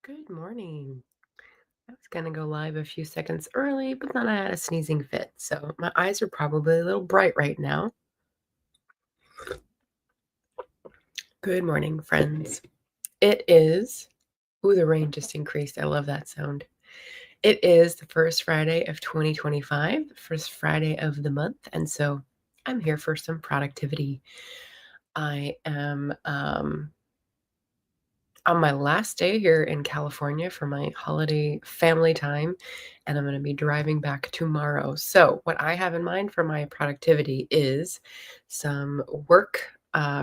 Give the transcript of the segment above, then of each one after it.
Good morning. I was going to go live a few seconds early, but then I had a sneezing fit. So my eyes are probably a little bright right now. Good morning, friends. It is, ooh, the rain just increased. I love that sound. It is the first Friday of 2025, the first Friday of the month. And so I'm here for some productivity. I am on my last day here in California for my holiday family time, and I'm going to be driving back tomorrow. So, what I have in mind for my productivity is some work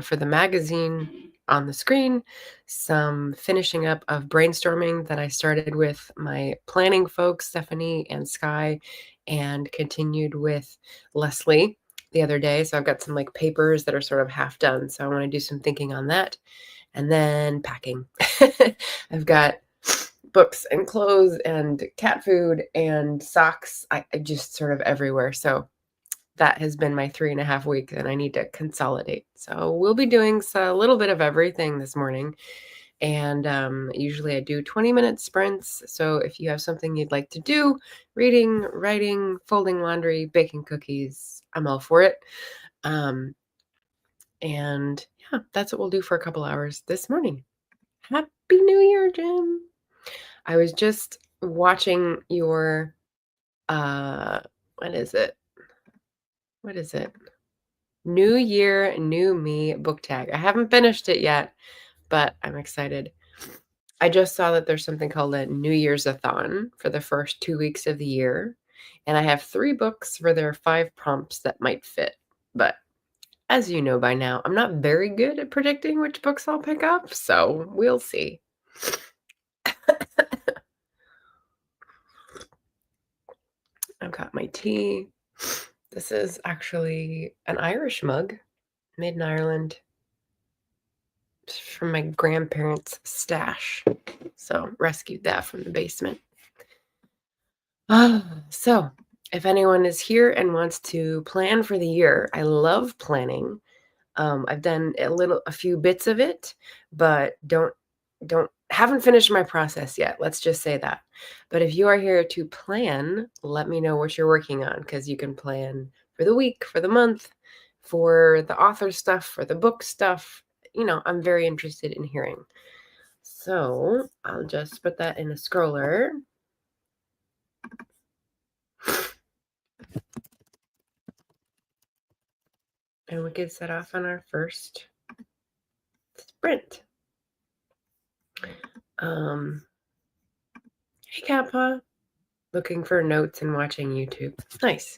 for the magazine on the screen, some finishing up of brainstorming that I started with my planning folks, Stephanie and Sky, and continued with Leslie the other day. So, I've got some like papers that are sort of half done. So, I want to do some thinking on that and then packing. I've got books and clothes and cat food and socks. I just sort of everywhere. So that has been my 3.5 weeks, and I need to consolidate. So we'll be doing a little bit of everything this morning. And usually I do 20-minute sprints. So if you have something you'd like to do, reading, writing, folding laundry, baking cookies, I'm all for it. And yeah, that's what we'll do for a couple hours this morning. Happy New Year, Jim. I was just watching your what is it? What is it? New Year, New Me book tag. I haven't finished it yet, but I'm excited. I just saw that there's something called a New Year's-a-thon for the first 2 weeks of the year, and I have 3 books for their 5 prompts that might fit. But as you know by now, I'm not very good at predicting which books I'll pick up, so we'll see. I've got my tea. This is actually an Irish mug made in Ireland from my grandparents' stash. So rescued that from the basement. So if anyone is here and wants to plan for the year, I love planning. I've done a few bits of it, but haven't finished my process yet. Let's just say that. But if you are here to plan, let me know what you're working on, because you can plan for the week, for the month, for the author stuff, for the book stuff. I'm very interested in hearing. So I'll just put that in a scroller. And we can set off on our first sprint. Hey, Kappa. Looking for notes and watching YouTube. Nice.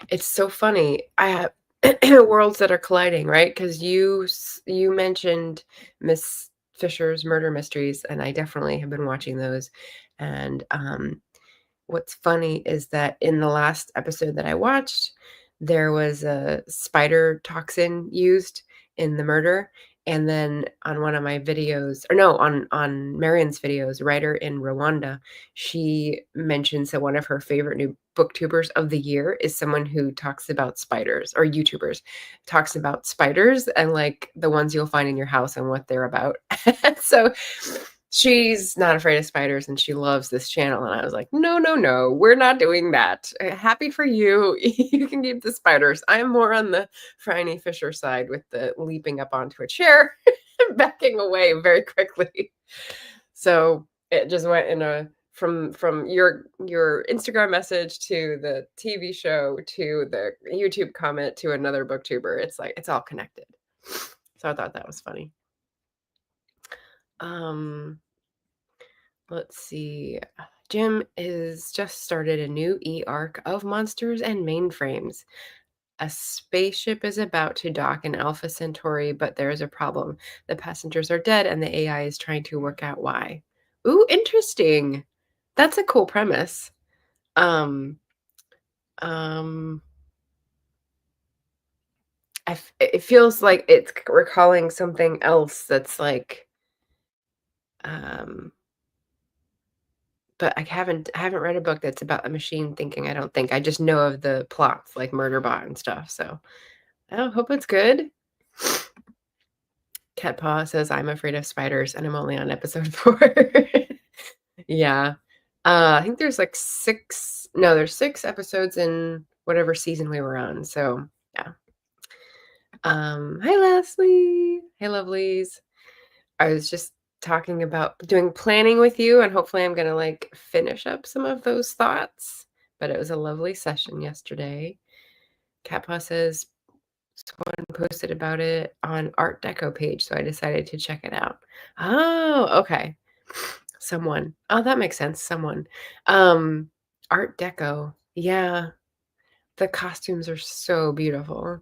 It's so funny. I have worlds that are colliding, right? Because you mentioned Miss Fisher's murder mysteries, and I definitely have been watching those. And what's funny is that in the last episode that I watched, there was a spider toxin used in the murder. And then on one of my videos, or no, on Marion's videos, writer in Rwanda, she mentions that one of her favorite new booktubers of the year is someone who talks about spiders, or YouTubers talks about spiders and like the ones you'll find in your house and what they're about. So she's not afraid of spiders and she loves this channel. And I was like, no, we're not doing that. Happy for you. You can keep the spiders. I'm more on the Franny Fisher side with the leaping up onto a chair and backing away very quickly. So it just went in a from your Instagram message to the TV show to the YouTube comment to another booktuber. It's like it's all connected. So I thought that was funny. Let's see. Jim has just started a new e-arc of monsters and mainframes. A spaceship is about to dock in Alpha Centauri, but there is a problem. The passengers are dead, and the AI is trying to work out why. Ooh, interesting. That's a cool premise. Um, um, it feels like it's recalling something else that's like, but I haven't read a book that's about a machine thinking, I don't think. I just know of the plots, like Murderbot and stuff, so I hope it's good. Cat Paw says, "I'm afraid of spiders, and I'm only on episode 4." Yeah. I think there's, like, 6 no, there's 6 episodes in whatever season we were on, so, yeah. Hi, Leslie. Hey, lovelies. I was just talking about doing planning with you, and hopefully I'm gonna, like, finish up some of those thoughts, but it was a lovely session yesterday. Cat Paw says someone posted about it on Art Deco page, so I decided to check it out. Oh, okay. Someone. Oh, that makes sense, someone. Um, Art Deco. Yeah, the costumes are so beautiful.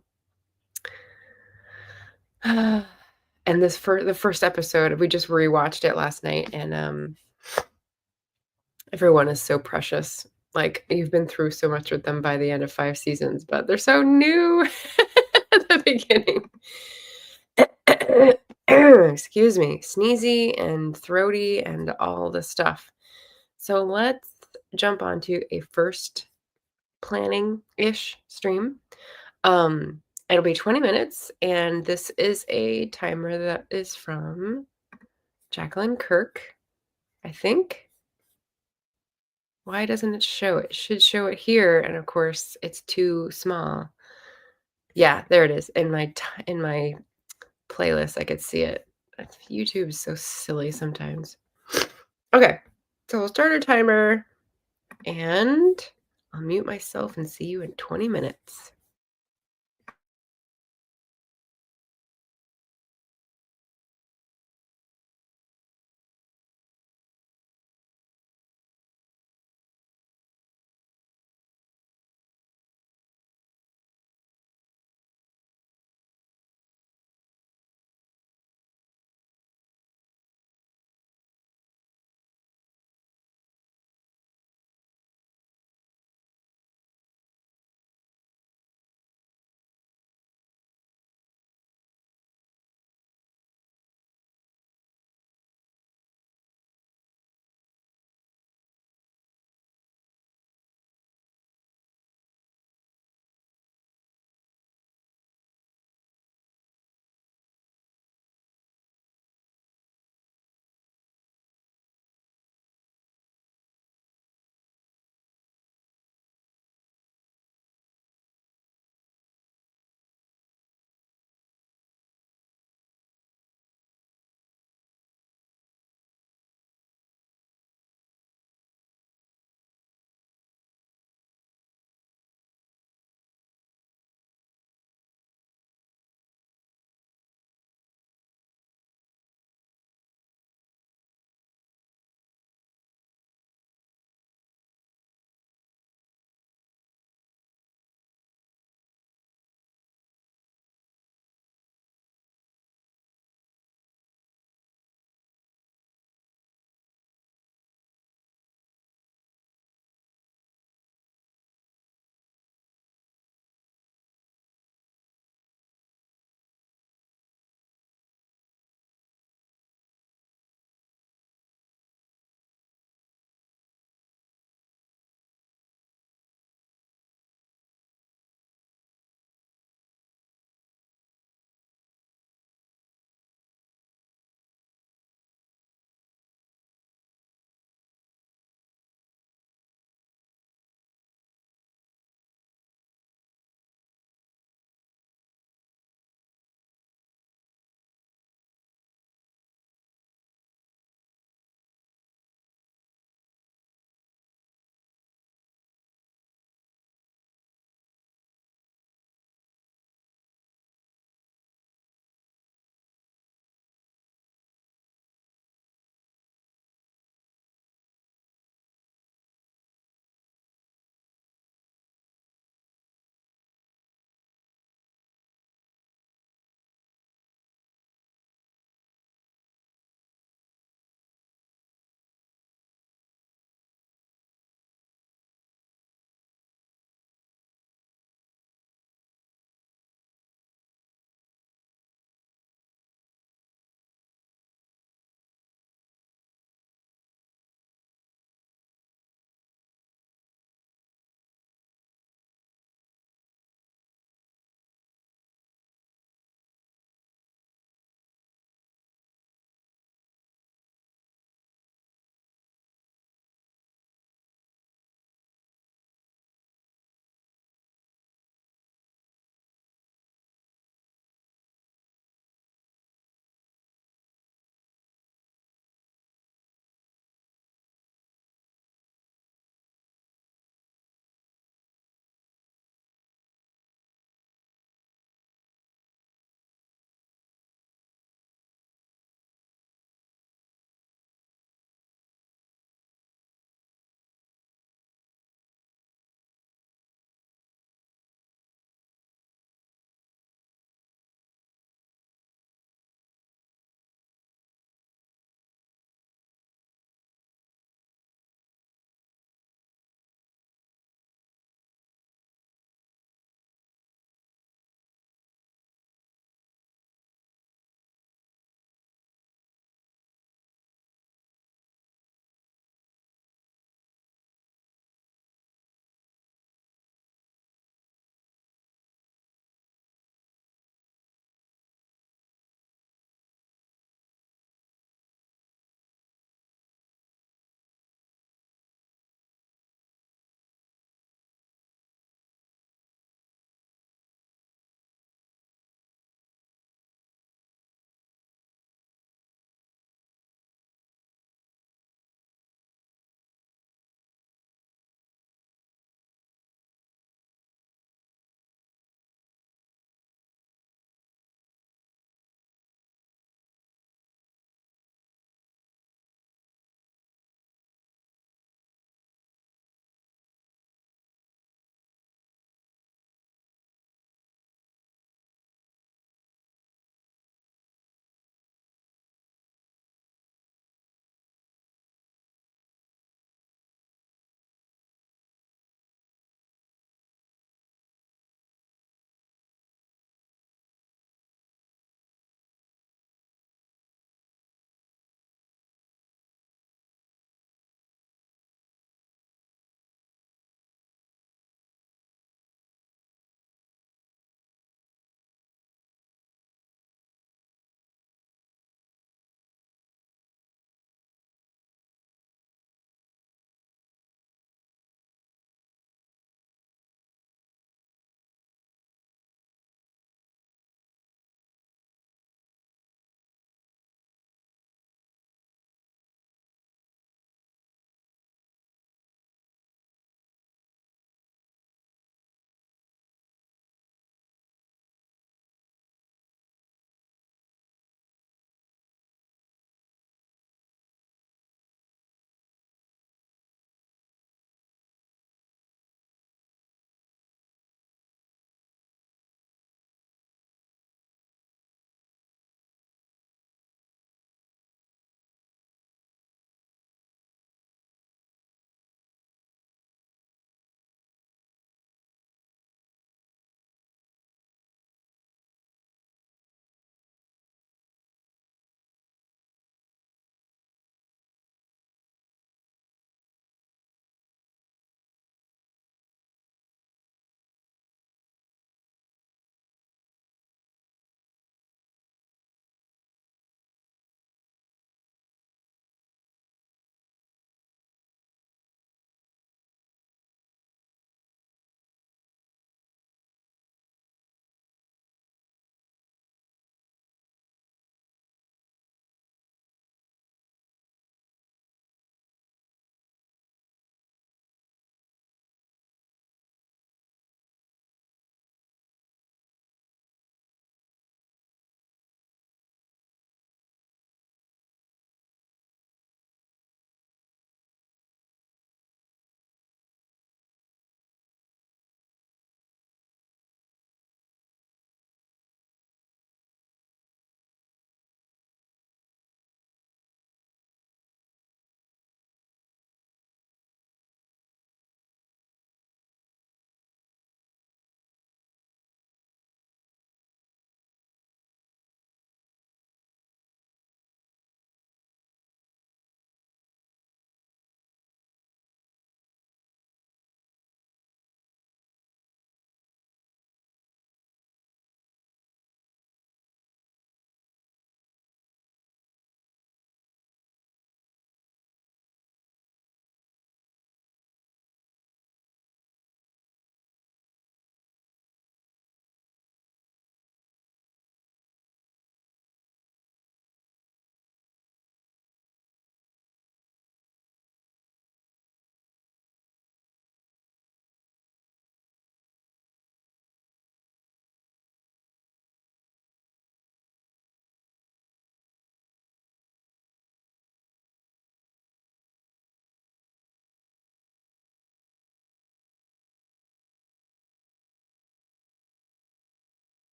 And this for the first episode, we just rewatched it last night, and, everyone is so precious. Like, you've been through so much with them by the end of 5 seasons, but they're so new at the beginning. Excuse me, sneezy and throaty and all the stuff. So let's jump onto a first planning-ish stream. Um, it'll be 20 minutes, and this is a timer that is from Jacqueline Kirk, I think. Why doesn't it show it? It should show it here, and of course, it's too small. Yeah, there it is. In my playlist, I could see it. YouTube is so silly sometimes. Okay, so we'll start our timer, and I'll mute myself and see you in 20 minutes.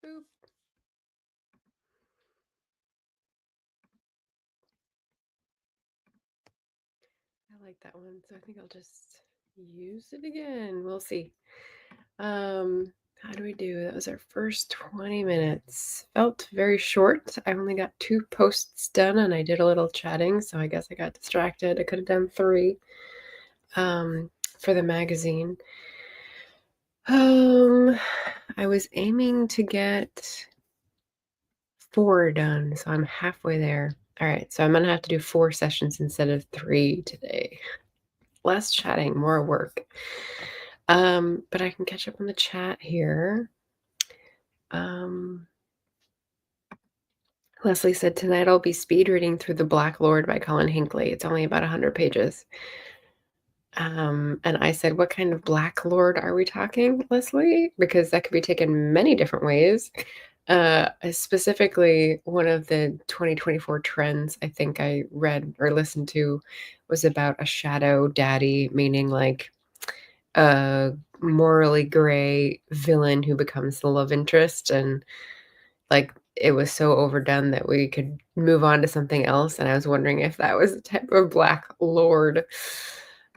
Boop. I like that one, so I think I'll just use it again. We'll see. How do we do? That was our first 20 minutes. Felt very short. I only got 2 posts done and I did a little chatting, so I guess I got distracted. I could have done 3 for the magazine. I was aiming to get 4 done, so I'm halfway there. All right, so I'm gonna have to do 4 sessions instead of 3 today. Less chatting, more work. But I can catch up on the chat here. Leslie said, tonight I'll be speed reading through The Black Lord by Colin Hinckley. It's only about 100 pages. And I said, what kind of Black Lord are we talking, Leslie? Because that could be taken many different ways. Specifically, one of the 2024 trends I think I read or listened to was about a shadow daddy, meaning like a morally gray villain who becomes the love interest, and like it was so overdone that we could move on to something else. And I was wondering if that was the type of Black Lord.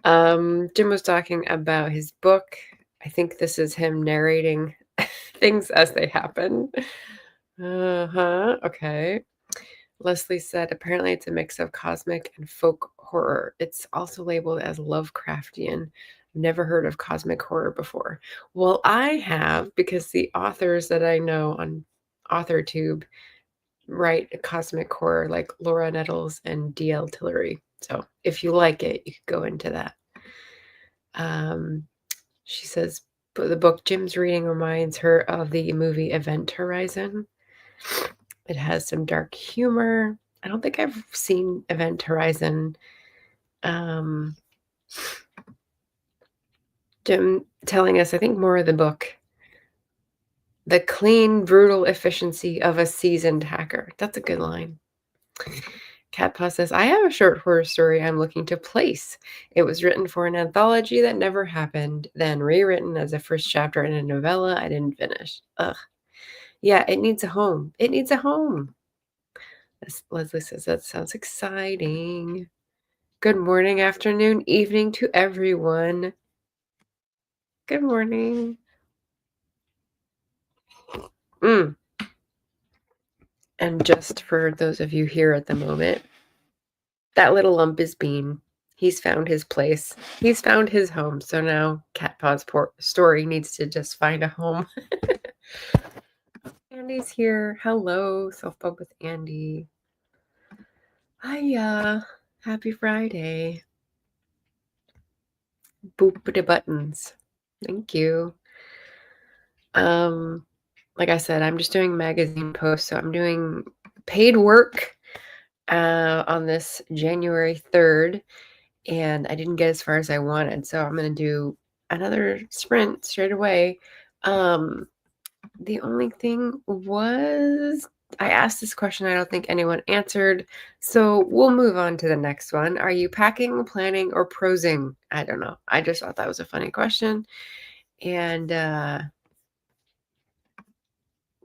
Jim was talking about his book. I think this is him narrating things as they happen. Okay. Leslie said, apparently it's a mix of cosmic and folk horror. It's also labeled as Lovecraftian. Never heard of cosmic horror before. Well, I have, because the authors that I know on AuthorTube write cosmic horror, like Laura Nettles and D.L. Tillery. So if you like it, you could go into that. She says, but the book Jim's reading reminds her of the movie Event Horizon. It has some dark humor. I don't think I've seen Event Horizon. Jim telling us, I think, more of the book. The clean, brutal efficiency of a seasoned hacker. That's a good line. Cat Paw says, I have a short horror story I'm looking to place. It was written for an anthology that never happened, then rewritten as a first chapter in a novella I didn't finish. Ugh. Yeah, it needs a home. It needs a home. As Leslie says, that sounds exciting. Good morning, afternoon, evening to everyone. Good morning. And just for those of you here at the moment, that little lump is Bean. He's found his place. He's found his home. So now Cat Paw's story needs to just find a home. Andy's here. Hello, Self-Pub with Andy. Hiya. Happy Friday. Boop-a-da buttons. Thank you. Like I said, I'm just doing magazine posts. So I'm doing paid work on this January 3rd. And I didn't get as far as I wanted. So I'm going to do another sprint straight away. The only thing was I asked this question. I don't think anyone answered. So we'll move on to the next one. Are you packing, planning, or prosing? I don't know. I just thought that was a funny question. And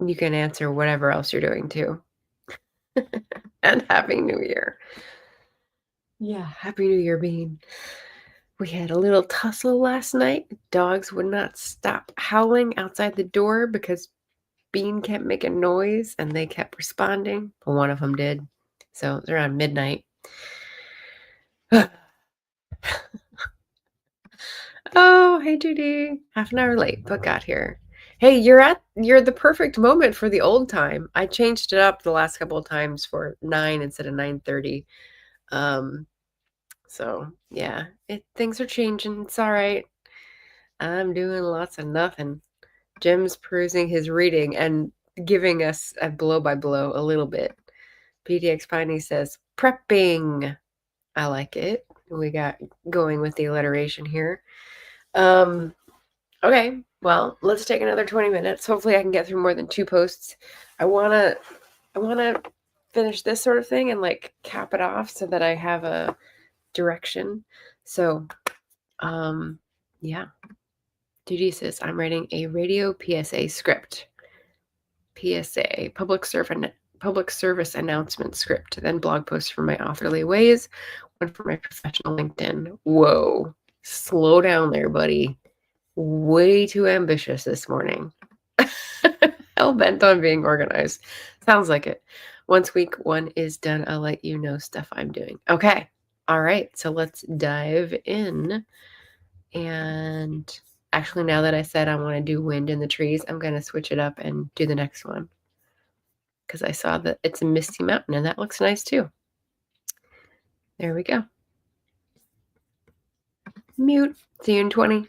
you can answer whatever else you're doing too. And Happy New Year. Yeah, Happy New Year, Bean. We had a little tussle last night. Dogs would not stop howling outside the door because Bean kept making noise and they kept responding. But one of them did. So it was around midnight. Oh, hey Judy. Half an hour late, but got here. Hey, you're the perfect moment for the old time. I changed it up the last couple of times for 9 instead of 9:30. So yeah, things are changing. It's all right. I'm doing lots of nothing. Jim's perusing his reading and giving us a blow by blow a little bit. PDX Piney says, prepping. I like it. We got going with the alliteration here. Okay, well, let's take another 20 minutes. Hopefully I can get through more than 2 posts. I wanna finish this sort of thing and like cap it off so that I have a direction. So yeah. Judy says, I'm writing a radio PSA script. PSA, public service announcement script, then blog posts for my authorly ways, one for my professional LinkedIn. Whoa, slow down there, buddy. Way too ambitious this morning. Hell bent on being organized. Sounds like it. Once week 1 is done, I'll let you know stuff I'm doing. Okay. All right. So let's dive in. And actually, now that I said I want to do wind in the trees, I'm going to switch it up and do the next one. Because I saw that it's a misty mountain and that looks nice too. There we go. Mute. See you in 20.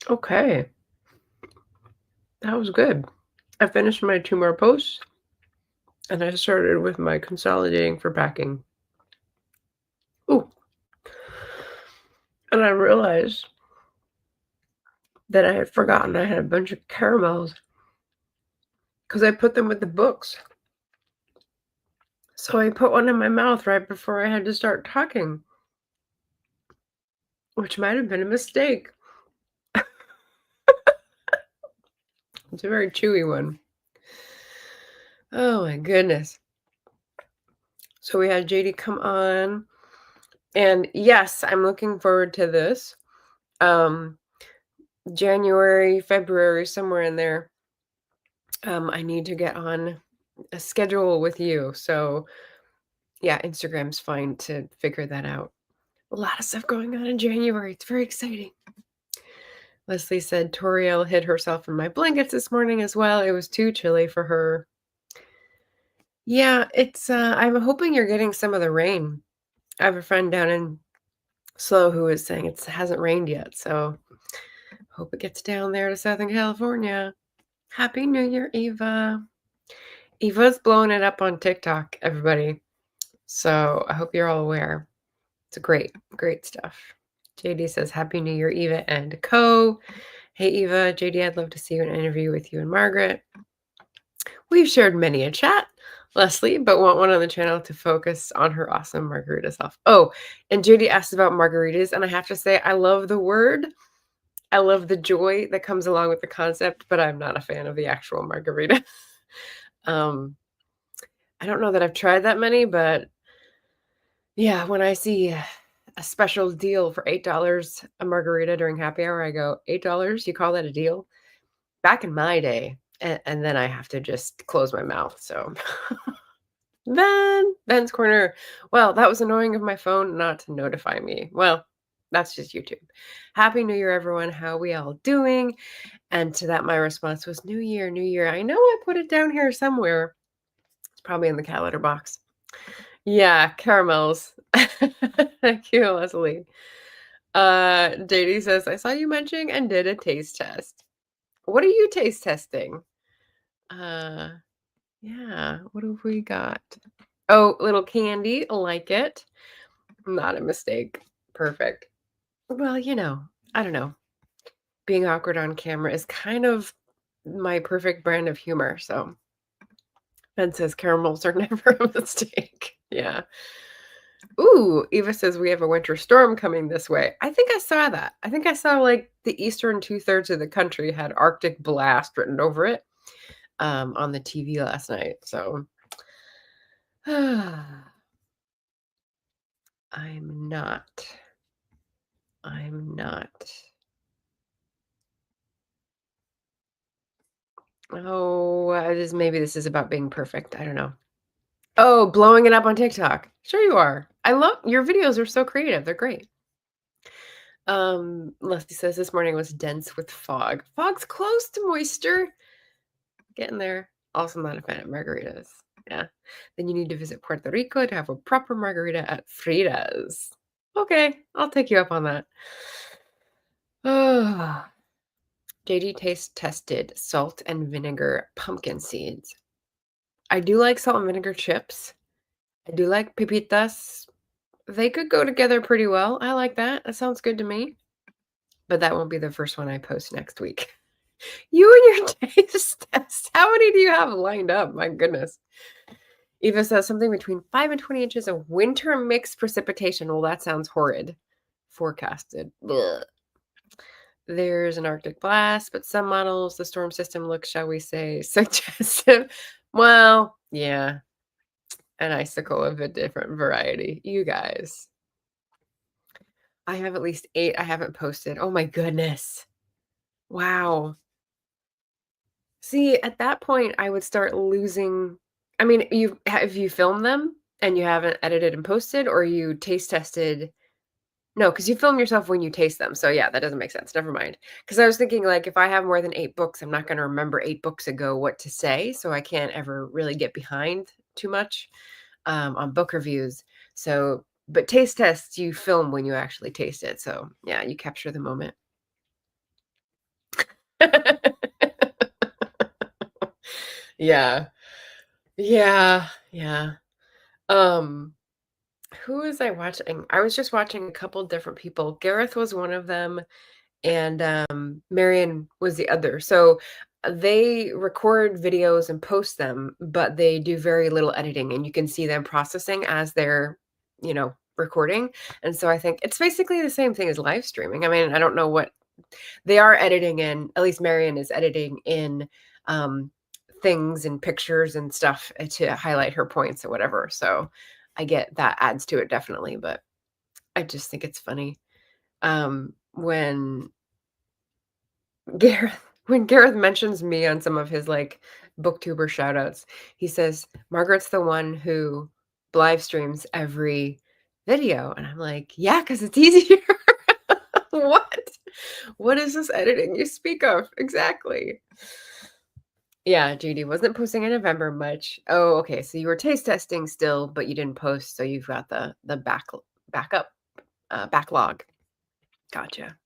Okay. That was good. I finished my 2 more posts, and I started with my consolidating for packing. Ooh, and I realized that I had forgotten I had a bunch of caramels because I put them with the books. So I put one in my mouth right before I had to start talking, which might have been a mistake. It's a very chewy one. Oh my goodness. So we had JD come on, and yes, I'm looking forward to this. Um, January, February, somewhere in there. I need to get on a schedule with you. So yeah, Instagram's fine to figure that out. A lot of stuff going on in January. It's very exciting. Leslie said Toriel hid herself in my blankets this morning as well. It was too chilly for her. Yeah, it's I'm hoping you're getting some of the rain. I have a friend down in Slow who is saying it hasn't rained yet, so hope it gets down there to Southern California. Happy New Year, Eva. Eva's blowing it up on TikTok, everybody. So I hope you're all aware. It's great, great stuff. JD says, Happy New Year, Eva and Co. Hey, Eva, JD, I'd love to see an interview with you and Margaret. We've shared many a chat, Leslie, but want one on the channel to focus on her awesome margarita self. Oh, and JD asked about margaritas, and I have to say, I love the word. I love the joy that comes along with the concept, but I'm not a fan of the actual margarita. um, I don't know that I've tried that many, but yeah, when I see a special deal for $8 a margarita during happy hour, I go, $8? You call that a deal? Back in my day, and then I have to just close my mouth, so Ben's Corner. Well, that was annoying of my phone not to notify me. Well, that's just YouTube. Happy New Year, everyone. How we all doing? And to that, my response was, New Year, New Year. I know I put it down here somewhere. It's probably in the calendar box. Yeah, caramels. Thank you, Leslie. JD says, I saw you munching and did a taste test. What are you taste testing? Yeah, what have we got? Oh, little candy, like it. Not a mistake. Perfect. Well, I don't know. Being awkward on camera is kind of my perfect brand of humor, so Ben says caramels are never a mistake. Yeah. Ooh, Eva says we have a winter storm coming this way. I think I saw that. I think I saw like the eastern 2/3 of the country had Arctic blast written over it on the TV last night. So I'm not. I'm not. Oh, maybe this is about being perfect. I don't know. Oh, blowing it up on TikTok. Sure you are. I love your videos are so creative. They're great. Leslie says this morning was dense with fog. Fog's close to moisture. Getting there. Also not a fan of margaritas. Yeah. Then you need to visit Puerto Rico to have a proper margarita at Frida's. Okay, I'll take you up on that. Oh. JD taste tested salt and vinegar pumpkin seeds. I do like salt and vinegar chips. I do like pepitas. They could go together pretty well. I like that. That sounds good to me. But that won't be the first one I post next week. You and your taste test. How many do you have lined up? My goodness. Eva says something between 5 and 20 inches of winter mixed precipitation. Well, that sounds horrid. Forecasted. Blech. There's an Arctic blast, but some models, the storm system looks, shall we say, suggestive. Well, yeah, an icicle of a different variety. You guys. I have at least 8 I haven't posted. Oh my goodness. Wow. See, at that point, I would start losing. I mean, have you filmed them and you haven't edited and posted, or you taste tested? No, because you film yourself when you taste them. So yeah, that doesn't make sense. Never mind. Because I was thinking, like, if I have more than 8 books, I'm not going to remember 8 books ago what to say, so I can't ever really get behind too much on book reviews. So, but taste tests you film when you actually taste it. So yeah, you capture the moment. Yeah. Yeah, yeah. Um, who was I watching? I was just watching a couple different people. Gareth was one of them, and, Marion was the other. So, they record videos and post them, but they do very little editing, and you can see them processing as they're, recording, and so I think it's basically the same thing as live streaming. I mean, I don't know what they are editing in, at least Marion is editing in, um, things and pictures and stuff, to highlight her points or whatever, so I get that adds to it definitely, but I just think it's funny, when Gareth when Gareth mentions me on some of his, like, booktuber shout outs, he says, "Margaret's the one who live streams every video," and I'm like, "Yeah, because it's easier." What? What is this editing you speak of? Exactly. Yeah, JD wasn't posting in November much. Oh, okay, so you were taste testing still, but you didn't post, so you've got the backup, backlog. Gotcha.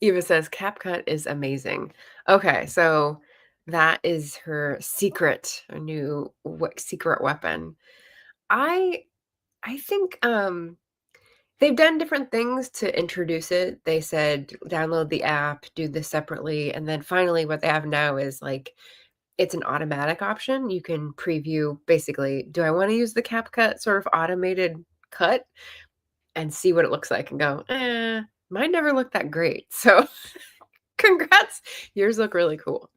Eva says, "CapCut is amazing." Okay, so that is her secret, a new secret weapon. I I think, they've done different things to introduce it. They said, "Download the app, do this separately," and then finally what they have now is, like, it's an automatic option. You can preview basically, do I wanna use the CapCut sort of automated cut and see what it looks like and go, mine never looked that great." So, congrats. Yours look really cool.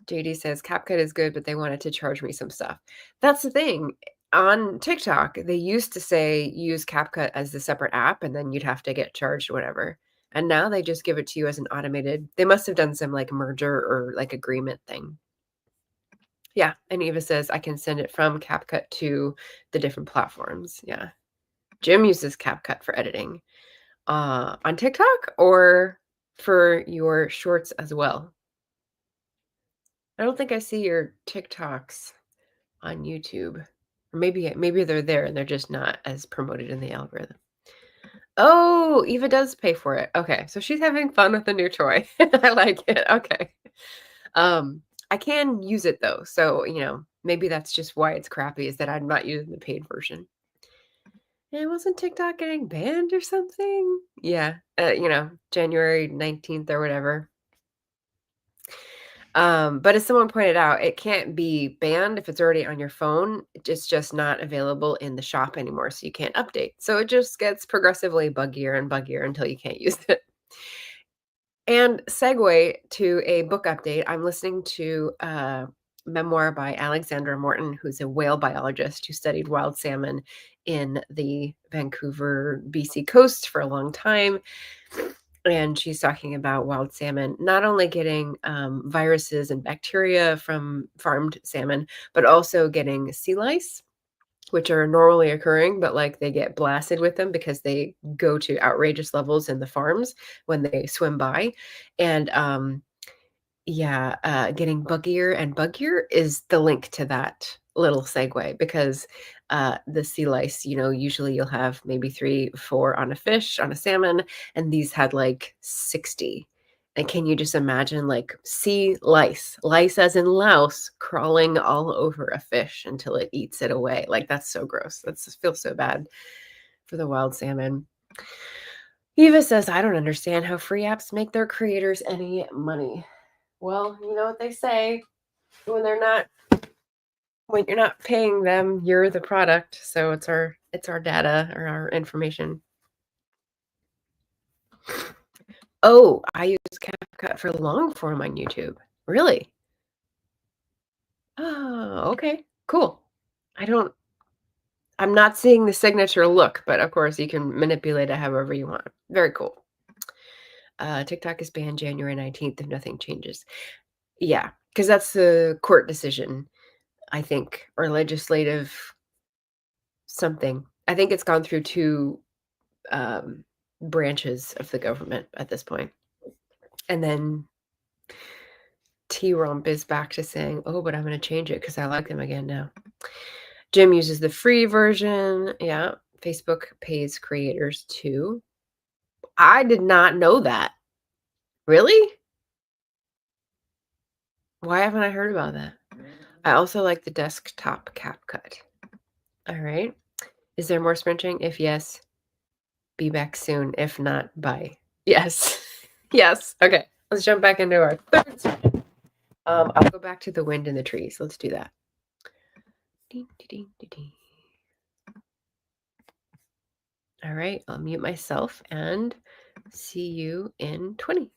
JD says, "CapCut is good, but they wanted to charge me some stuff." That's the thing. On TikTok, they used to say use CapCut as the separate app, and then you'd have to get charged whatever. And now they just give it to you as an automated, they must have done some, like, merger or, like, agreement thing. Yeah, and Eva says, "I can send it from CapCut to the different platforms." Yeah. Jim uses CapCut for editing, on TikTok or for your shorts as well? I don't think I see your TikToks on YouTube. Or maybe they're there and they're just not as promoted in the algorithm. Oh, Eva does pay for it. Okay, so she's having fun with the new toy. I like it. Okay. Um, I can use it though, so, maybe that's just why it's crappy is that I'm not using the paid version. And wasn't TikTok getting banned or something? Yeah, January 19th or whatever. But as someone pointed out, it can't be banned if it's already on your phone. It's just not available in the shop anymore, so you can't update. So it just gets progressively buggier and buggier until you can't use it. And segue to a book update. I'm listening to a memoir by Alexandra Morton, who's a whale biologist who studied wild salmon in the Vancouver, BC coast for a long time. And she's talking about wild salmon not only getting viruses and bacteria from farmed salmon, but also getting sea lice, which are normally occurring, but like they get blasted with them because they go to outrageous levels in the farms when they swim by. And yeah, getting buggier and buggier is the link to that little segue because the sea lice, usually you'll have maybe 3, 4 on a fish, on a salmon, and these had like 60. And can you just imagine like sea lice, lice as in louse, crawling all over a fish until it eats it away? Like that's so gross. That's feels so bad for the wild salmon. Eva says, "I don't understand how free apps make their creators any money." Well, you know what they say, when they're not when you're not paying them, you're the product, so it's our data or our information. Oh, I use CapCut for long form on YouTube. Really? Oh, okay, cool. I don't I'm not seeing the signature look, but of course you can manipulate it however you want. Very cool. TikTok is banned January 19th if nothing changes. Yeah, because that's the court decision, I think, or legislative something. I think it's gone through 2, branches of the government at this point. And then T-Rump is back to saying, "Oh, but I'm gonna change it because I like them again now." Jim uses the free version. Yeah, Facebook pays creators too. I did not know that. Really? Why haven't I heard about that? I also like the desktop CapCut. All right. Is there more sprinting? If yes, be back soon. If not, bye. Yes. Yes. Okay. Let's jump back into our third sprint. I'll go back to the wind in the trees. Let's do that. Ding, ding, ding, ding, ding. All right. I'll mute myself and see you in 20.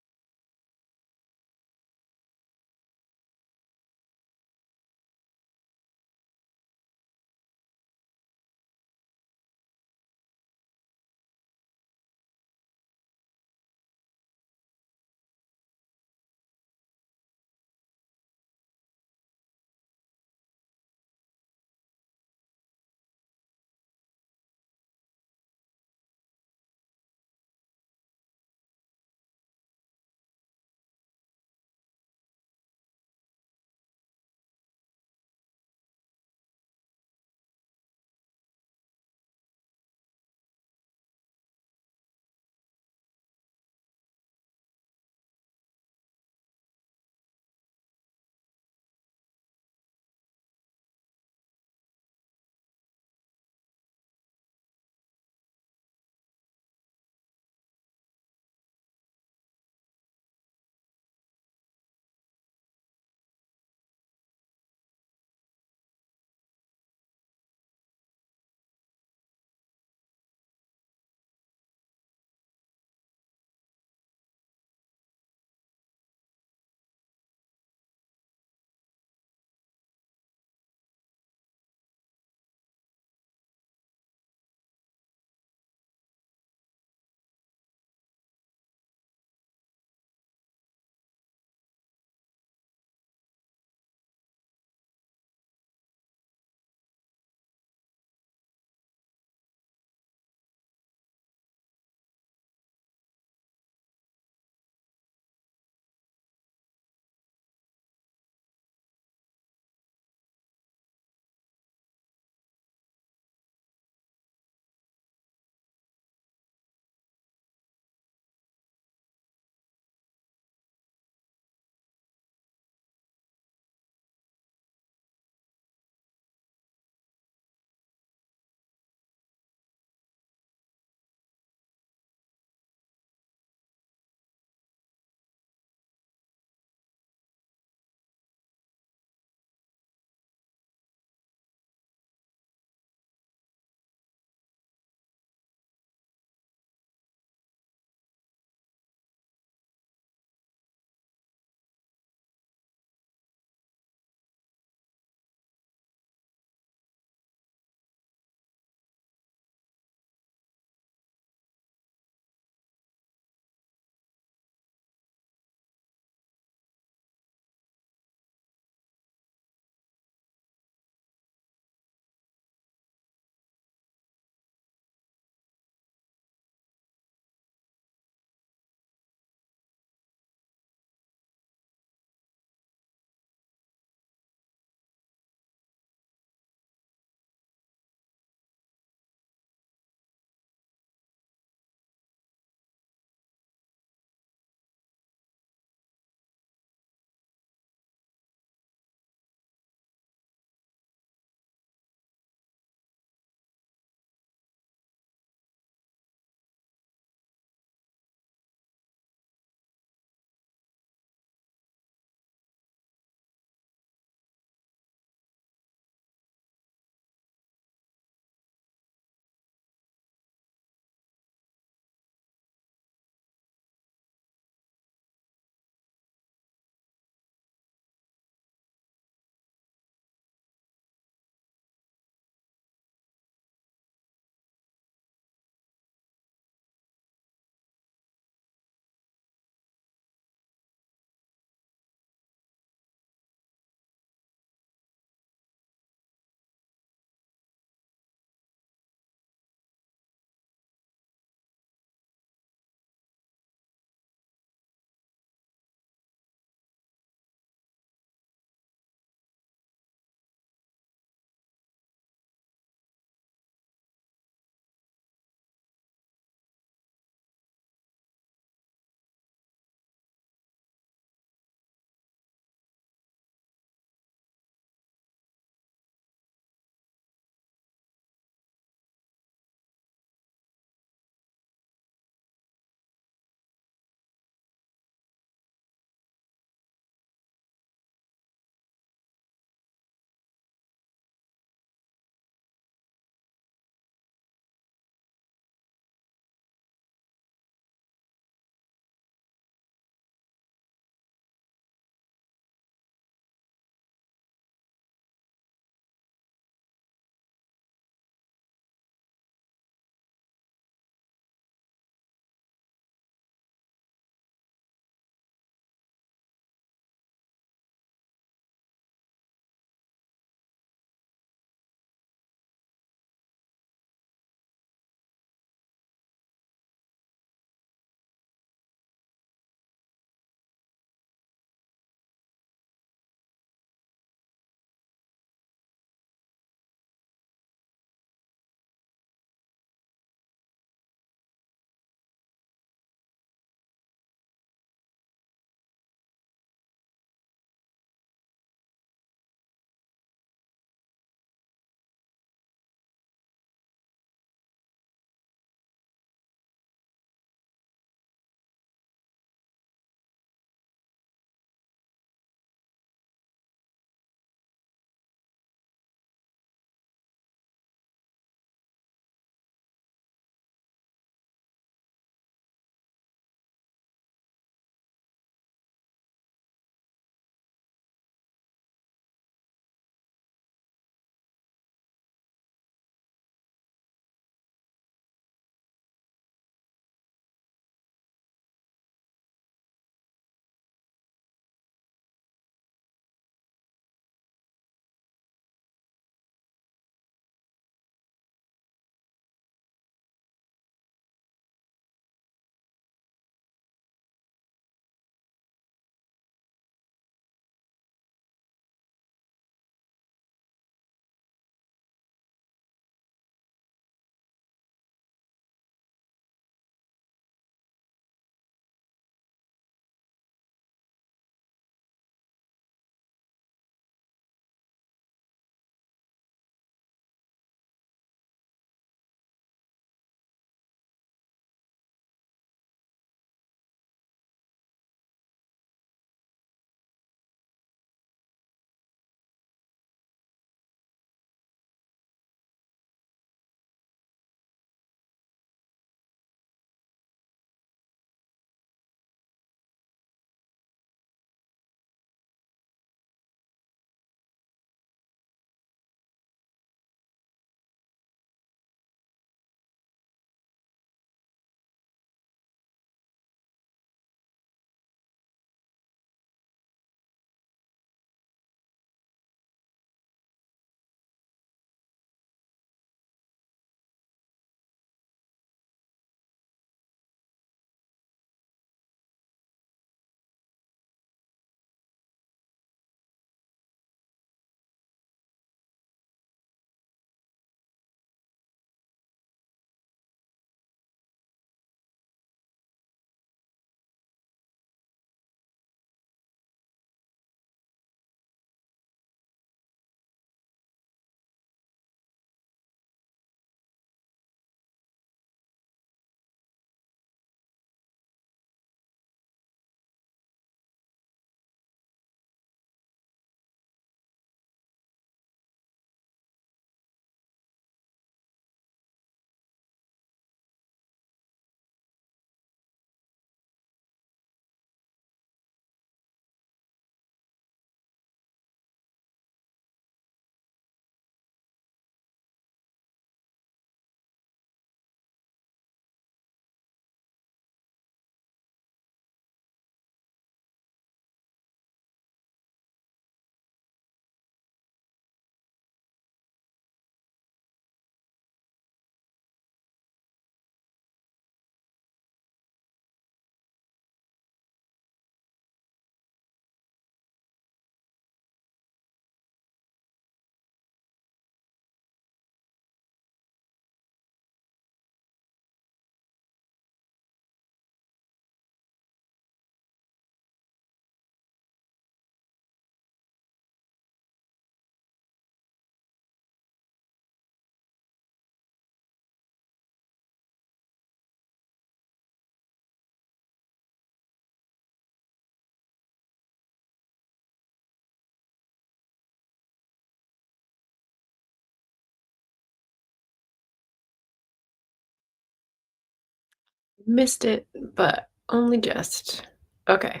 Missed it, but only just. Okay.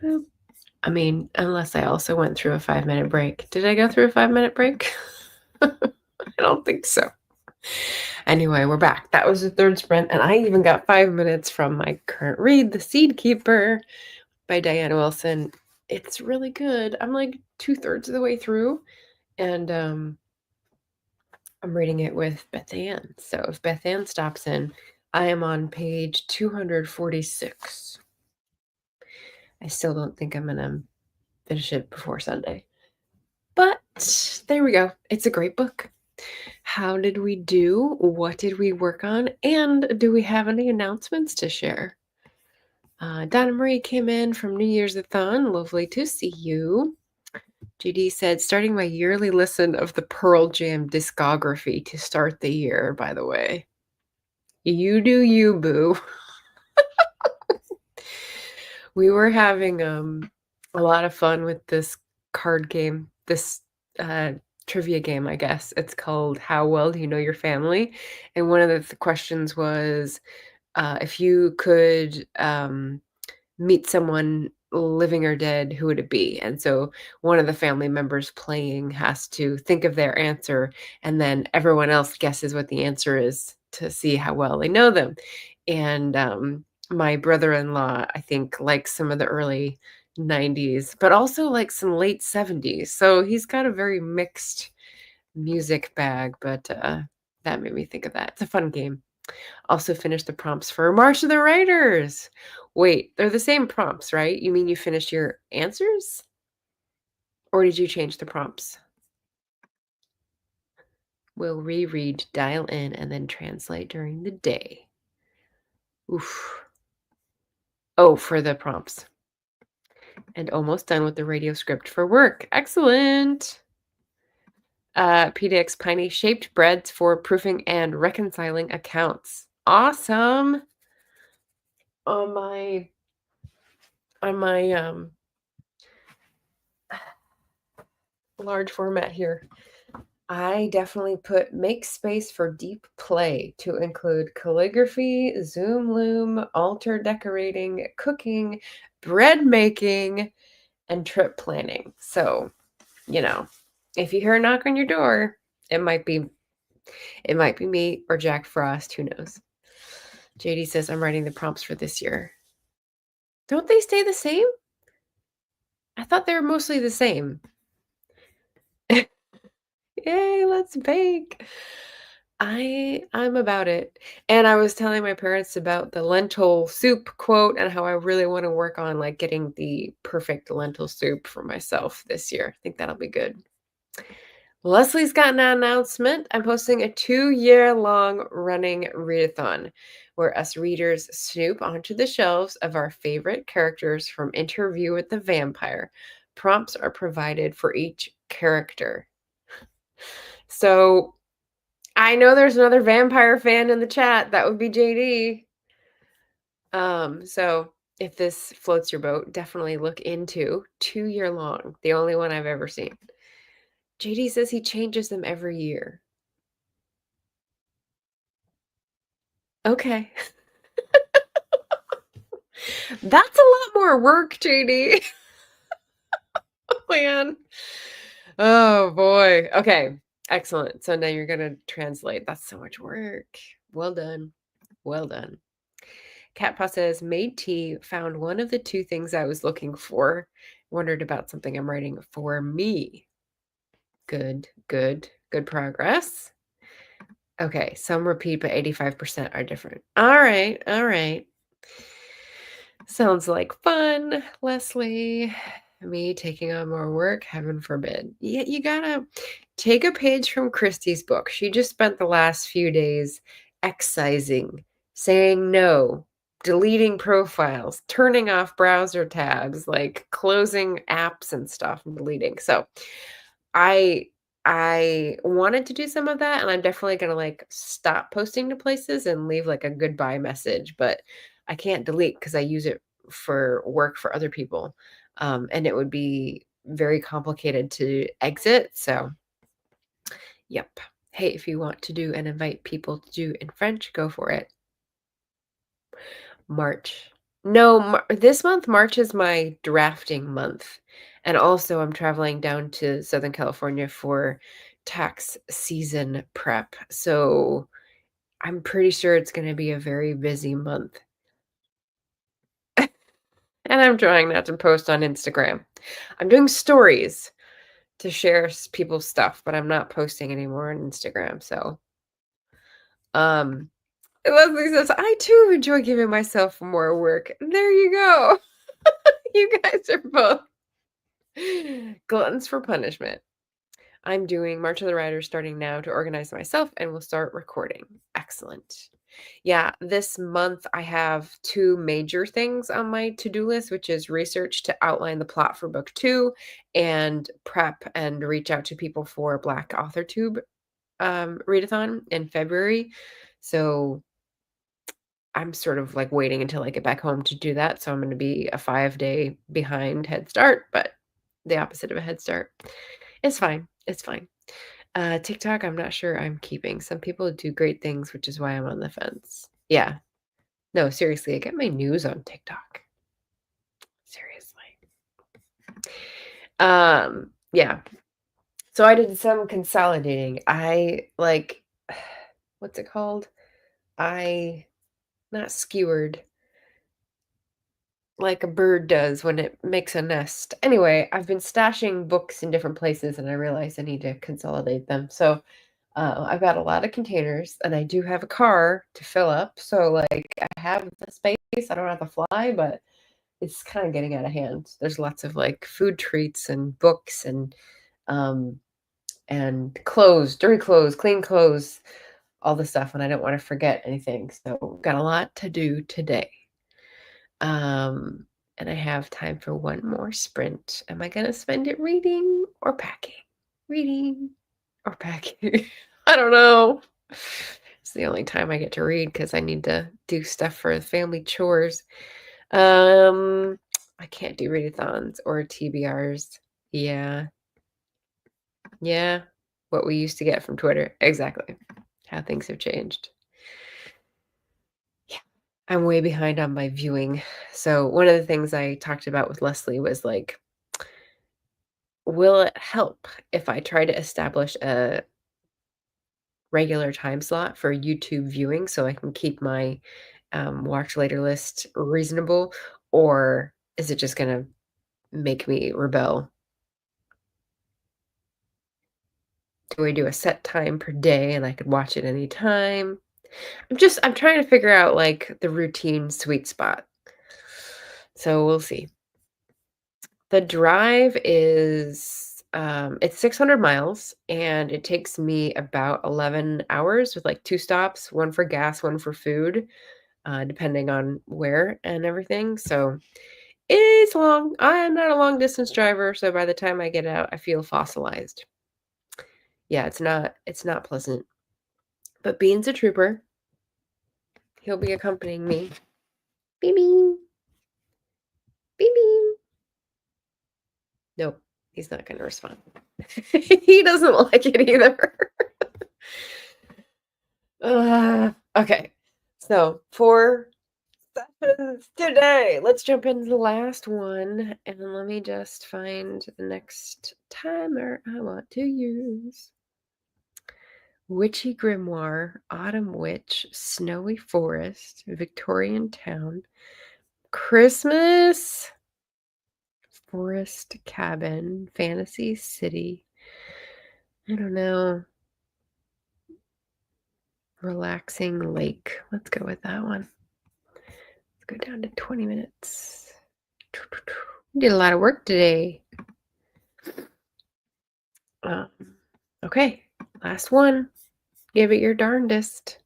Boop. I mean, unless I also went through a 5-minute break. Did I go through a 5-minute break? I don't think so. Anyway, we're back. That was the third sprint, and I even got 5 minutes from my current read, The Seed Keeper by Diana Wilson. It's really good. I'm like 2/3 of the way through, and I'm reading it with Beth Ann. So if Beth Ann stops in, I am on page 246. I still don't think I'm going to finish it before Sunday. But there we go. It's a great book. How did we do? What did we work on? And do we have any announcements to share? Donna Marie came in from New Year's Athon. Lovely to see you. GD said, starting my yearly listen of the Pearl Jam discography to start the year, by the way. You do you, boo. We were having a lot of fun with this card game, this trivia game, I guess. It's called How Well Do You Know Your Family? And one of the questions was if you could meet someone living or dead, who would it be? And so one of the family members playing has to think of their answer, and then everyone else guesses what the answer is to see how well they know them. And my brother-in-law, I think, likes some of the early 90s, but also like some late 70s. So he's got a very mixed music bag, but that made me think of that. It's a fun game. Also finished the prompts for March of the Writers. Wait, they're the same prompts, right? You mean you finished your answers? Or did you change the prompts? We'll reread, dial in, and then translate during the day. Oof. Oh, for the prompts. And almost done with the radio script for work. Excellent. PDX Piney shaped breads for proofing and reconciling accounts. Awesome. On my large format here, I definitely put make space for deep play to include calligraphy, Zoom loom, altar decorating, cooking, bread making, and trip planning. So, if you hear a knock on your door, it might be me or Jack Frost, who knows. JD says I'm writing the prompts for this year. Don't they stay the same? I thought they were mostly the same. Yay, let's bake. I'm about it. And I was telling my parents about the lentil soup quote and how I really want to work on like getting the perfect lentil soup for myself this year. I think that'll be good. Leslie's got an announcement. I'm posting a 2-year-long running readathon where us readers snoop onto the shelves of our favorite characters from Interview with the Vampire. Prompts are provided for each character. So I know there's another vampire fan in the chat. That would be JD. So if this floats your boat, definitely look into 2-year long, the only one I've ever seen. JD says he changes them every year. Okay. That's a lot more work, JD. Oh, man. Oh, boy. Okay. Excellent. So now you're going to translate. That's so much work. Well done. Well done. Catpaw says, made tea, found one of the 2 things I was looking for. Wondered about something I'm writing for me. Good progress. Okay, some repeat, but 85% are different. All right. Sounds like fun, Leslie. Me taking on more work, heaven forbid. You gotta take a page from Christy's book. She just spent the last few days excising, saying no, deleting profiles, turning off browser tabs, like closing apps and stuff and deleting. So I wanted to do some of that, and I'm definitely gonna like stop posting to places and leave like a goodbye message, but I can't delete because I use it for work for other people. And it would be very complicated to exit. So, yep. Hey, if you want to do and invite people to do in French, go for it. March. No, this month, March is my drafting month. And also, I'm traveling down to Southern California for tax season prep. So I'm pretty sure it's going to be a very busy month. And I'm trying not to post on Instagram. I'm doing stories to share people's stuff, but I'm not posting anymore on Instagram. So, um, Leslie says, I too enjoy giving myself more work. There you go. You guys are both gluttons for punishment. I'm doing March of the Writers starting now to organize myself and we'll start recording. Excellent. Yeah, this month I have 2 major things on my to-do list, which is research to outline the plot for book 2 and prep and reach out to people for Black Author Tube readathon in February. So I'm sort of like waiting until I get back home to do that. So I'm going to be a 5-day behind head start, but the opposite of a head start. It's fine. It's fine. TikTok, I'm not sure I'm keeping. Some people do great things, which is why I'm on the fence. Yeah. No, seriously, I get my news on TikTok. Seriously. Yeah. So I did some consolidating. I like what's it called? I not skewered like a bird does when it makes a nest. Anyway, I've been stashing books in different places and I realized I need to consolidate them. So I've got a lot of containers and I do have a car to fill up. So like I have the space. I don't have to fly, but it's kind of getting out of hand. There's lots of like food treats and books um and clothes, dirty clothes, clean clothes, all the stuff, and I don't want to forget anything. So got a lot to do today. And I have time for one more sprint. Am I gonna spend it reading or packing? Reading or packing? I don't know. It's the only time I get to read because I need to do stuff for the family chores. I can't do readathons or TBRs. Yeah. Yeah. What we used to get from Twitter. Exactly. How things have changed. Yeah. I'm way behind on my viewing. So one of the things I talked about with Leslie was like, will it help if I try to establish a regular time slot for YouTube viewing so I can keep my watch later list reasonable? Or is it just going to make me rebel? Do I do a set time per day and I could watch it anytime? I'm trying to figure out like the routine sweet spot. So we'll see. The drive is it's 600 miles and it takes me about 11 hours with like 2 stops, one for gas, one for food, depending on where and everything. So it's long. I'm not a long distance driver, so by the time I get out, I feel fossilized. Yeah, it's not pleasant. But Bean's a trooper. He'll be accompanying me. Beep beep. Beep beep. Nope, he's not gonna respond. He doesn't like it either. Okay, so 4 sessions today. Let's jump into the last one, and let me just find the next timer I want to use. Witchy Grimoire, Autumn Witch, Snowy Forest, Victorian Town, Christmas, Forest Cabin, Fantasy City. I don't know. Relaxing Lake. Let's go with that one. Let's go down to 20 minutes. Did a lot of work today. Okay, last one. Give it your darndest.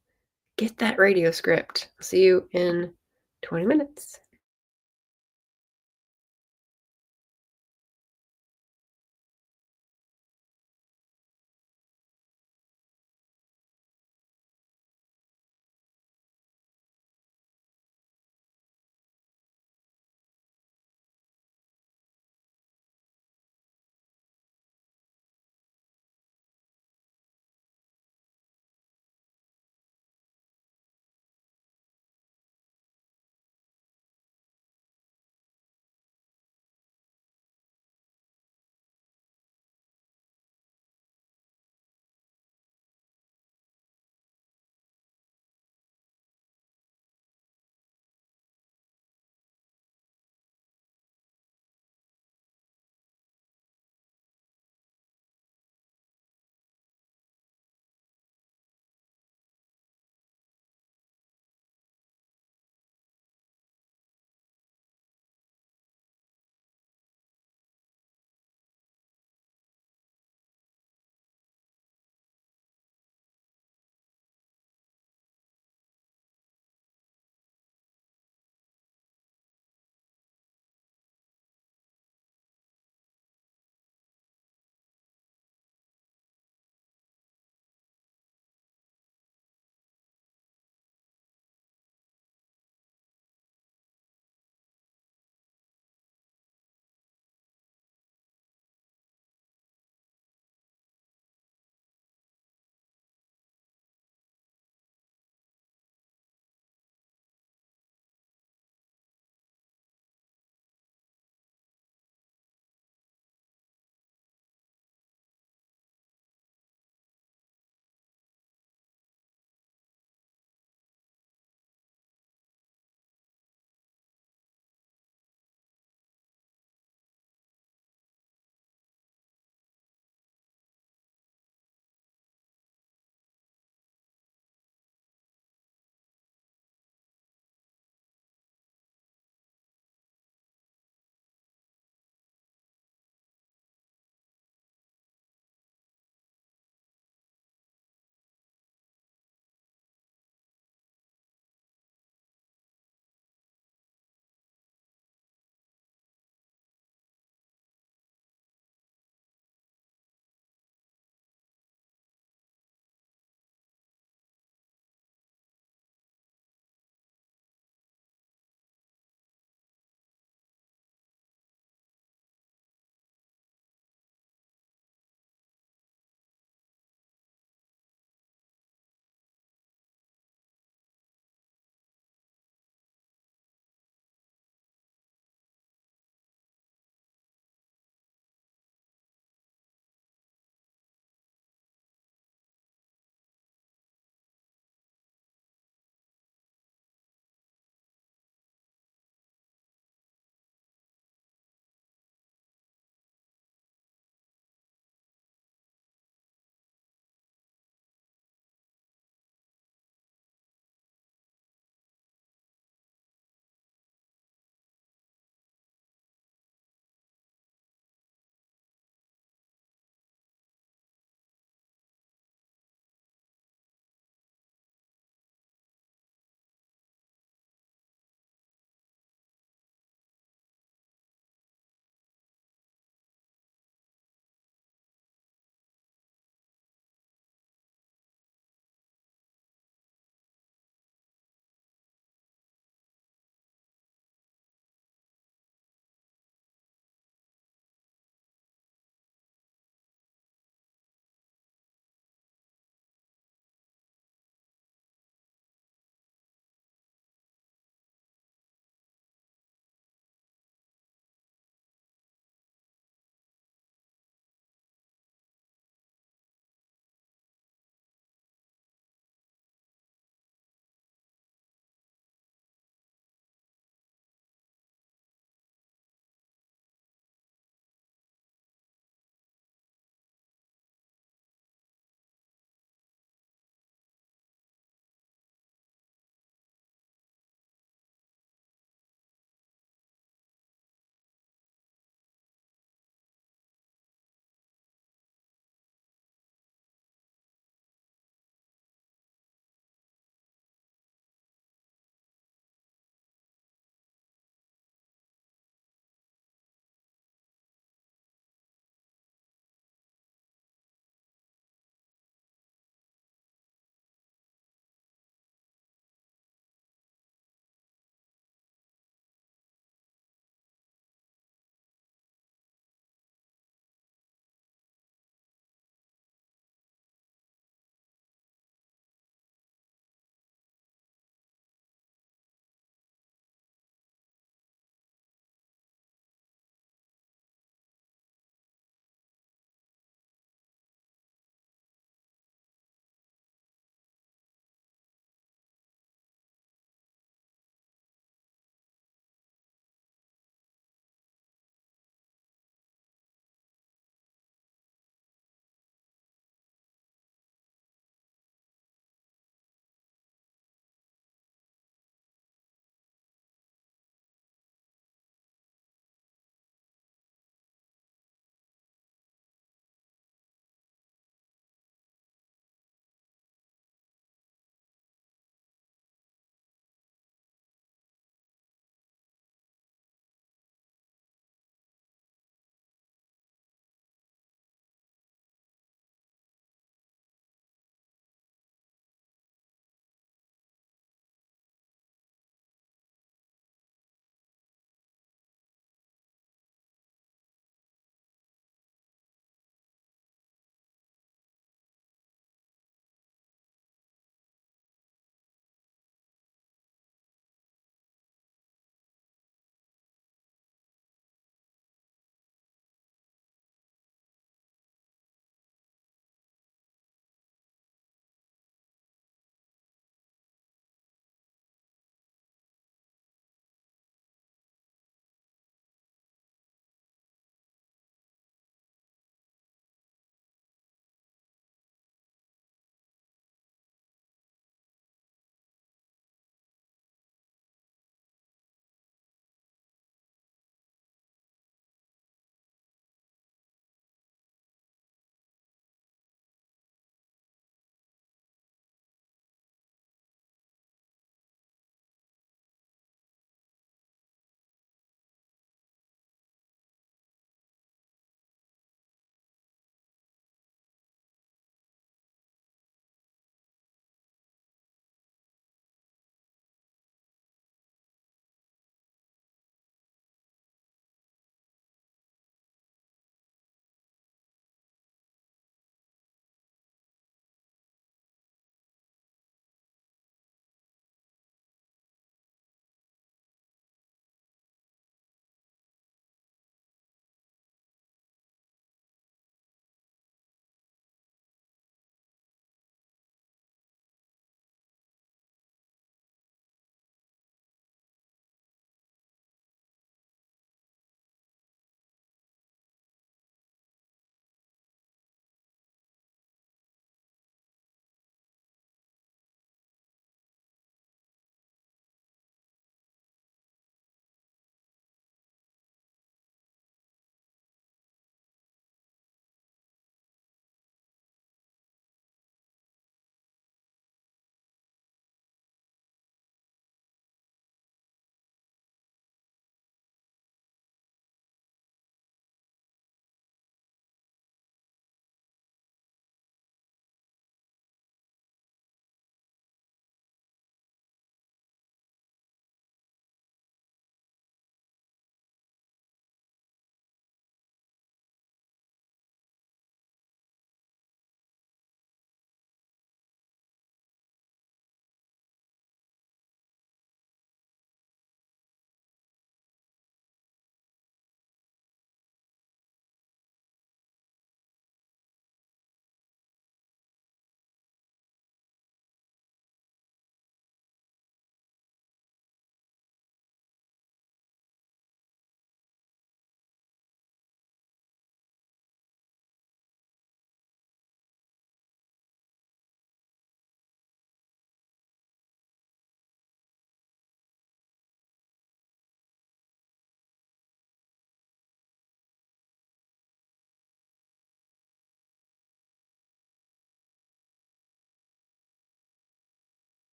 Get that radio script. See you in 20 minutes.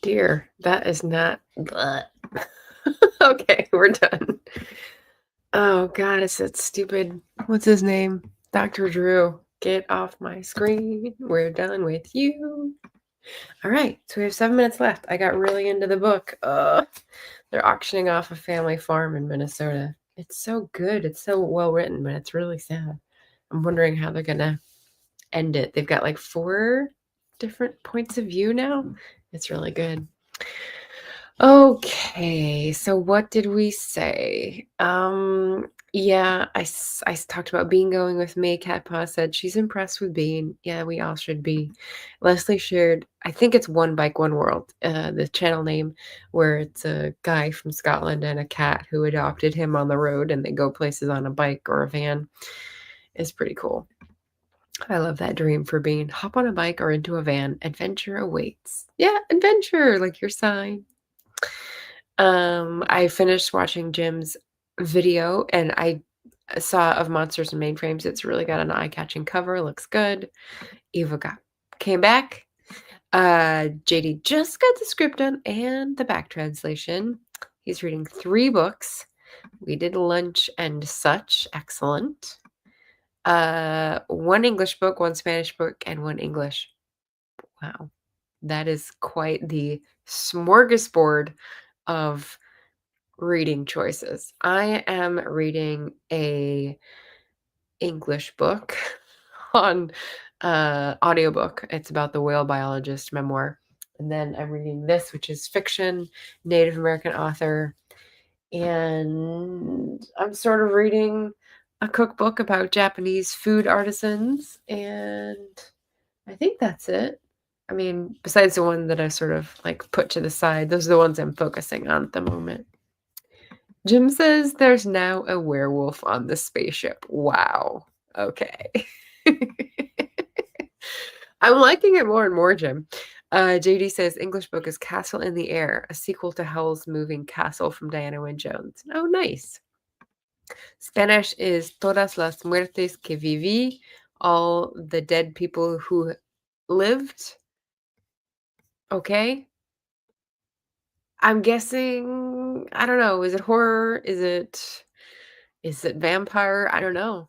dear, that is not bleh. Okay, we're done. Oh god, it's that stupid what's his name? Dr. Drew. Get off my screen. We're done with you. All right, so we have 7 minutes left. I got really into the book. They're auctioning off a family farm in Minnesota. It's so good. It's so well written, but it's really sad. I'm wondering how they're gonna end it. They've got like 4 different points of view now. It's really good. Okay, so what did we say? Yeah, I talked about Bean going with me. Cat Paw said she's impressed with Bean. Yeah, we all should be. Leslie shared, I think it's One Bike, One World, the channel name, where it's a guy from Scotland and a cat who adopted him on the road and they go places on a bike or a van. It's pretty cool. I love that dream for Bean. Hop on a bike or into a van. Adventure awaits. Yeah, adventure, like your sign. I finished watching Jim's video and I saw Of Monsters and Mainframes. It's really got an eye-catching cover, looks good. Eva came back. JD just got the script done and the back translation. He's reading 3 books. We did lunch and such. Excellent. 1 English book, 1 Spanish book, and 1 English. Wow. That is quite the smorgasbord of reading choices. I am reading a English book on audiobook. It's about the whale biologist memoir. And then I'm reading this, which is fiction, Native American author. And I'm sort of reading a cookbook about Japanese food artisans. And I think that's it. I mean, besides the one that I sort of like put to the side, those are the ones I'm focusing on at the moment. Jim says there's now a werewolf on the spaceship. Wow. Okay. I'm liking it more and more, Jim. JD says English book is Castle in the Air, a sequel to Howl's Moving Castle from Diana Wynne Jones. Oh, nice. Spanish is Todas las muertes que viví, all the dead people who lived. Okay. I'm guessing, I don't know, is it horror? Is it vampire? I don't know.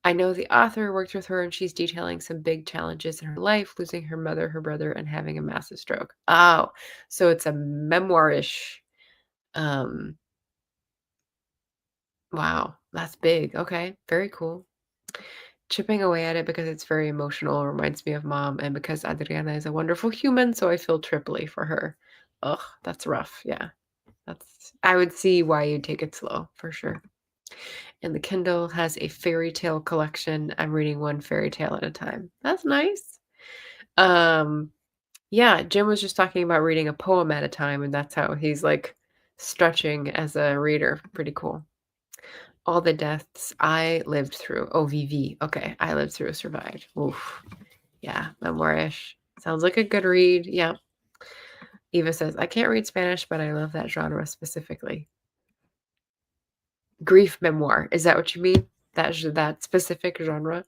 I know the author worked with her and she's detailing some big challenges in her life, losing her mother, her brother, and having a massive stroke. Oh, so it's a memoirish. Wow, that's big. Okay, very cool. Chipping away at it because it's very emotional, reminds me of mom, and because Adriana is a wonderful human, so I feel triply for her. Ugh, that's rough. Yeah. I would see why you'd take it slow, for sure. And the Kindle has a fairy tale collection. I'm reading 1 fairy tale at a time. That's nice. Yeah, Jim was just talking about reading a poem at a time, and that's how he's, like, stretching as a reader. Pretty cool. All the deaths I lived through. Oh, VV. Okay, I lived through, survived. Oof. Yeah, memoirish. Sounds like a good read. Yeah. Eva says, I can't read Spanish, but I love that genre specifically. Grief memoir. Is that what you mean? That specific genre?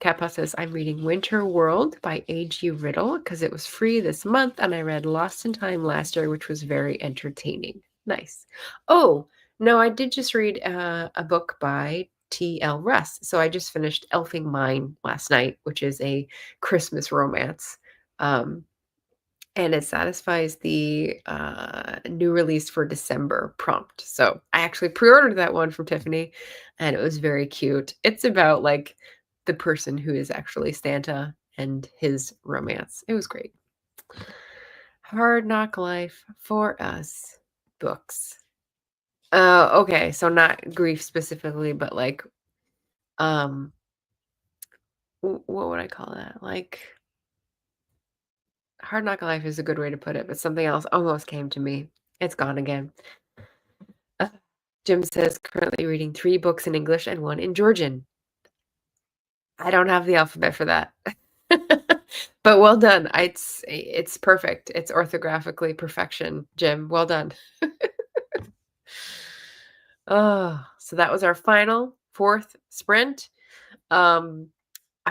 Kappa says, I'm reading Winter World by A.G. Riddle because it was free this month, and I read Lost in Time last year, which was very entertaining. Nice. Oh, no, I did just read a book by T.L. Russ. So I just finished Elfing Mine last night, which is a Christmas romance. And it satisfies the new release for December prompt. So I actually pre-ordered that one from Tiffany, and it was very cute. It's about like the person who is actually Santa and his romance. It was great. Hard Knock Life for Us books. Okay, so not grief specifically, but like, what would I call that? Like, Hard Knock Life is a good way to put it, but something else almost came to me. It's gone again. Jim says currently reading 3 books in English and 1 in Georgian. I don't have the alphabet for that. But well done. It's perfect. It's orthographically perfection, Jim. Well done. Oh, so that was our final 4th sprint.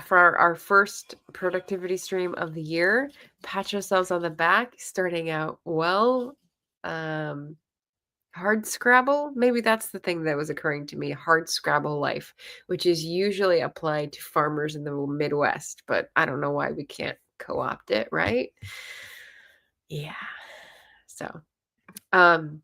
for our first productivity stream of the year, pat yourselves on the back, starting out well. Hard Scrabble, maybe that's the thing that was occurring to me, hard Scrabble life, which is usually applied to farmers in the Midwest, but I don't know why we can't co-opt it, right? Yeah. So, um,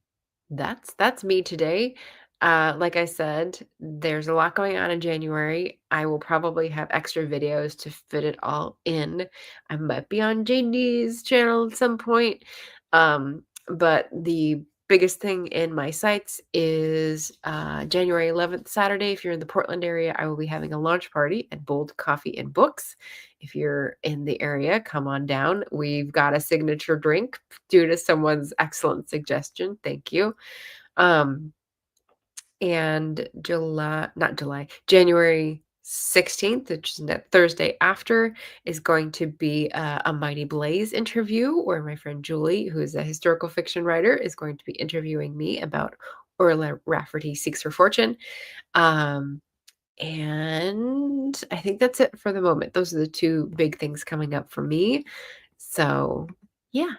that's me today. Like I said, there's a lot going on in January. I will probably have extra videos to fit it all in. I might be on JD's channel at some point. But the biggest thing in my sites is January 11th, Saturday. If you're in the Portland area, I will be having a launch party at Bold Coffee and Books. If you're in the area, come on down. We've got a signature drink due to someone's excellent suggestion. Thank you. And January 16th, which is that Thursday after, is going to be a Mighty Blaze interview where my friend Julie, who is a historical fiction writer, is going to be interviewing me about Orla Rafferty Seeks Her Fortune. And I think that's it for the moment. Those are the two big things coming up for me. So, yeah.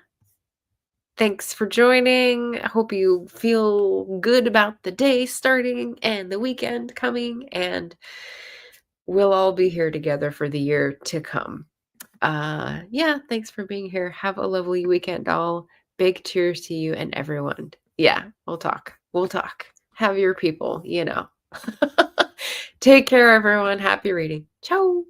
Thanks for joining. I hope you feel good about the day starting and the weekend coming, and we'll all be here together for the year to come. Yeah, thanks for being here. Have a lovely weekend, all. Big cheers to you and everyone. Yeah, we'll talk. We'll talk. Have your people, you know. Take care, everyone. Happy reading. Ciao.